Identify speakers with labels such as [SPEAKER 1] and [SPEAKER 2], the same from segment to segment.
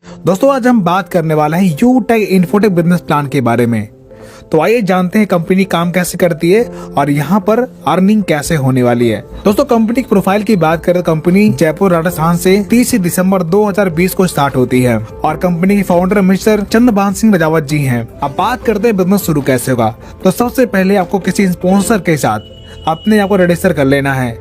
[SPEAKER 1] दोस्तों आज हम बात करने वाला है यूटेक इन्फोटेक बिजनेस प्लान के बारे में। तो आइए जानते हैं कंपनी काम कैसे करती है और यहाँ पर अर्निंग कैसे होने वाली है। दोस्तों कंपनी की प्रोफाइल की बात करें तो कंपनी जयपुर राजस्थान से 30 दिसंबर 2020 को स्टार्ट होती है और कंपनी के फाउंडर मिस्टर चंद्रभान सिंह राजावत जी हैं। अब बात करते हैं बिजनेस शुरू कैसे होगा। तो सबसे पहले आपको किसी स्पॉन्सर के साथ अपने आप को रजिस्टर कर लेना है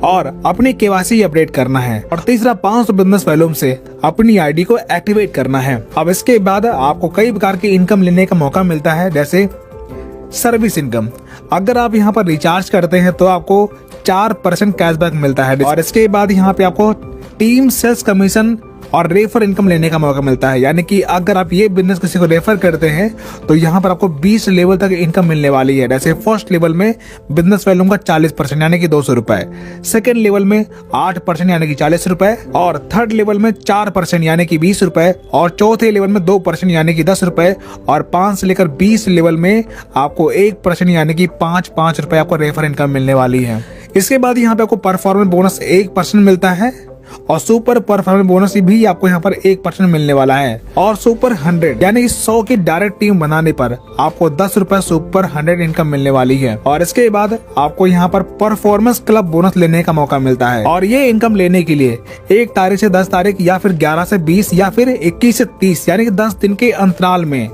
[SPEAKER 1] और अपनी केवाईसी अपडेट करना है और तीसरा 500 बिजनेस वॉल्यूम से अपनी आईडी को एक्टिवेट करना है। अब इसके बाद आपको कई प्रकार की इनकम लेने का मौका मिलता है, जैसे सर्विस इनकम। अगर आप यहाँ पर रिचार्ज करते हैं तो आपको 4% कैशबैक मिलता है और इसके बाद यहाँ पे आपको टीम सेल्स कमीशन और रेफर इनकम लेने का मौका मिलता है। यानी कि अगर आप ये बिजनेस किसी को रेफर करते हैं तो यहाँ पर आपको 20 लेवल तक इनकम मिलने वाली है। जैसे फर्स्ट लेवल में बिजनेस वॉल्यूम का 40% यानी कि 200 रुपए, सेकेंड लेवल में 8% यानी कि 40 रुपए और थर्ड लेवल में 4% यानी कि 20 रुपए और चौथे लेवल में 2% यानी कि 10 रुपए और 5 से लेकर 20 लेवल में आपको 1% यानी कि 5 रुपए आपको रेफर इनकम मिलने वाली है। इसके बाद यहाँ पे आपको परफॉर्मेंस बोनस 1% मिलता है और सुपर परफॉर्मेंस बोनस भी आपको यहाँ पर 1% मिलने वाला है और सुपर 100 यानी 100 की डायरेक्ट टीम बनाने पर आपको 10 रुपए सुपर 100 इनकम मिलने वाली है। और इसके बाद आपको यहाँ पर परफॉर्मेंस क्लब बोनस लेने का मौका मिलता है और ये इनकम लेने के लिए 1 तारीख से 10 तारीख या फिर 11 से 20 या फिर 21 से 30 यानी कि 10 दिन के अंतराल में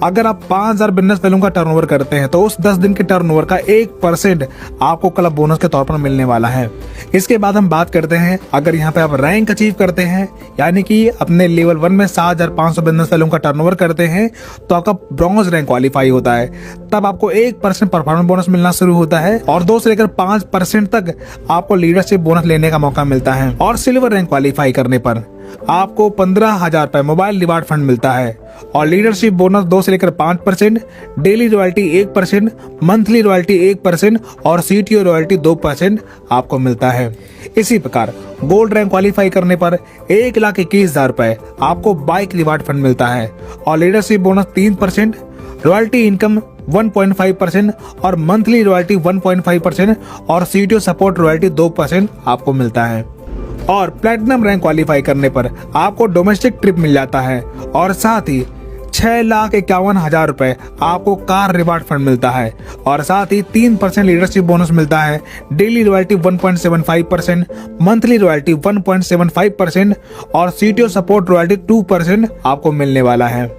[SPEAKER 1] अगर आप 5000 बिजनेस वैल्यू का टर्नओवर करते हैं तो उस 10 दिन के टर्नओवर का 1% आपको क्लब बोनस के तौर पर मिलने वाला है। इसके बाद हम बात करते हैं अगर यहाँ पे आप रैंक अचीव करते हैं यानी कि अपने लेवल 1 में 7500 बिजनेस वैल्यू का टर्नओवर करते हैं तो आपका ब्रॉन्ज रैंक क्वालिफाई होता है। तब आपको 1% परफॉर्मेंस बोनस मिलना शुरू होता है और 2 से लेकर 5% तक आपको लीडरशिप बोनस लेने का मौका मिलता है। और सिल्वर रैंक क्वालिफाई करने पर आपको 15,000 रुपए मोबाइल रिवार्ड फंड मिलता है और लीडरशिप बोनस 2 से लेकर 5%, डेली रॉयल्टी 1%, मंथली रॉयल्टी 1% और सीटीओ रॉयल्टी 2% आपको मिलता है। इसी प्रकार गोल्ड रैंक क्वालिफाई करने पर 1,21,000 रुपए आपको बाइक रिवार्ड फंड मिलता है और लीडरशिप बोनस 3%, रॉयल्टी इनकम 1.5% और मंथली रॉयल्टी 1.5% और सीटीओ सपोर्ट रॉयल्टी 2% आपको मिलता है। और प्लेटिनम रैंक क्वालिफाई करने पर आपको डोमेस्टिक ट्रिप मिल जाता है और साथ ही 6,51,000 रुपए आपको कार रिवार्ड फंड मिलता है और साथ ही 3% लीडरशिप बोनस मिलता है, डेली रॉयल्टी 1.75%, मंथली रॉयल्टी 1.75% और सीटीओ सपोर्ट रॉयल्टी 2% आपको मिलने वाला है।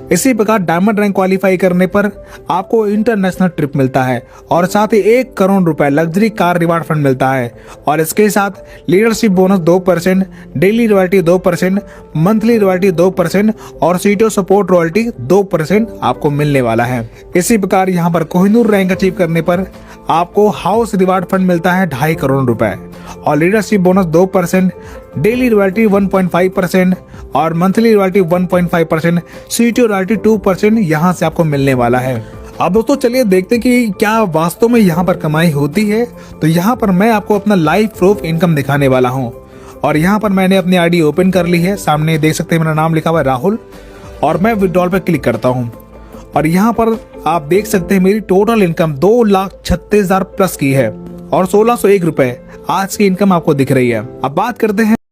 [SPEAKER 1] इसी प्रकार डायमंड रैंक क्वालिफाई करने पर आपको इंटरनेशनल ट्रिप मिलता है और साथ ही 1 करोड़ रुपए लग्जरी कार रिवार्ड फंड मिलता है और इसके साथ leadership bonus 2%, daily royalty 2%, monthly royalty 2% और सीटीओ सपोर्ट रॉयल्टी 2% आपको मिलने वाला है। इसी प्रकार यहाँ पर कोहिनूर रैंक अचीव करने पर आपको हाउस रिवार्ड फंड मिलता है 2.5 करोड़ रुपए और लीडरशिप बोनस 2%, डेली रॉयल्टी 1.5% और मंथली रॉयल्टी 1.5%, सीटीओ रॉयल्टी 2% यहाँ से आपको मिलने वाला है। अब दोस्तों चलिए देखते हैं कि क्या वास्तव में यहाँ पर कमाई होती है। तो यहाँ पर मैं आपको अपना लाइव प्रूफ इनकम दिखाने वाला हूँ और यहाँ पर मैंने अपनी आईडी ओपन कर ली है। सामने देख सकते हैं मेरा नाम लिखा हुआ है राहुल और मैं विड्रॉल पर क्लिक करता हूँ और यहाँ पर आप देख सकते हैं मेरी टोटल इनकम 2,36,000 प्लस की है और 1,601 रुपए आज की इनकम आपको दिख रही है। अब बात करते हैं